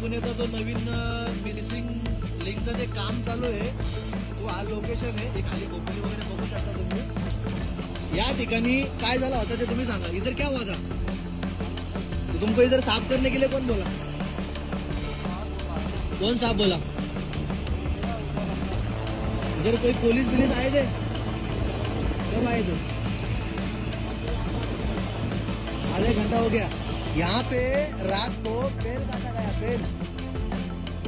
पुण्याचा जो नवीन मिसिंग लिंकचं जे काम चालू आहे तो हा लोकेशन आहे. हे खाली खोपली वगैरे बघू शकता तुम्ही. या ठिकाणी काय झालं होतं ते तुम्ही सांगा. इधर क्या हुआ था? तो तुमको इधर साफ करने के लिए कौन बोला? कौन साफ बोला? इधर कोई पुलिस बिलिस आए थे? कब आए थे? आधे घंटा हो गया. यहाँ पे रात को बेल काटा गया. बेल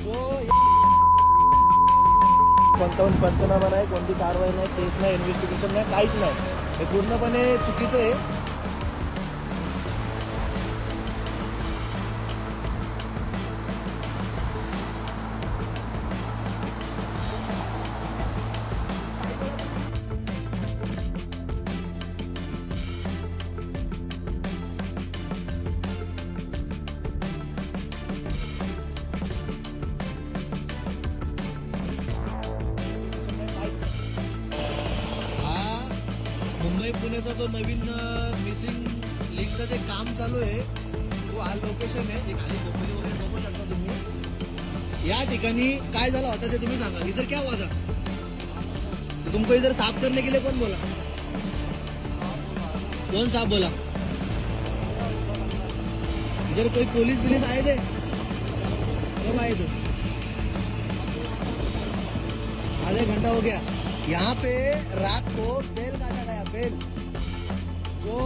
जो कोणता पण पंचनामा नाही, कोणती कारवाई नाही, केस नाही, इन्व्हेस्टिगेशन नाही, काहीच नाही. हे पूर्णपणे चुकीचं आहे. मुंबई पुण्याचा जो नवीन मिसिंग लिंकचं जे काम चालू आहे तो हा लोकेशन आहे. हे खाली खोपली वगैरे बघू शकता तुम्ही. या ठिकाणी काय झालं होतं ते तुम्ही सांगा. इधर क्या हुआ था? तो तुमको इधर साफ करने के लिए कौन बोला? कौन साफ बोला? इधर कोई पुलिस बिलिस आए थे? कब आए थे? आधे घंटा हो गया. यहाँ पे रात को बेल काटा गया. बेल जो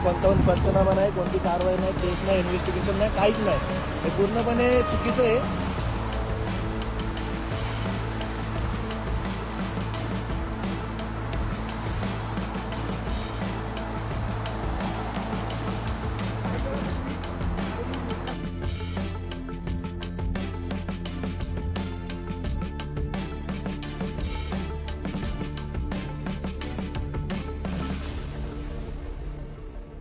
कोणता पण पंचनामा नाही, कोणती कारवाई नाही, केस नाही, इन्व्हेस्टिगेशन नाही, काहीच नाही. हे पूर्णपणे चुकीचं आहे.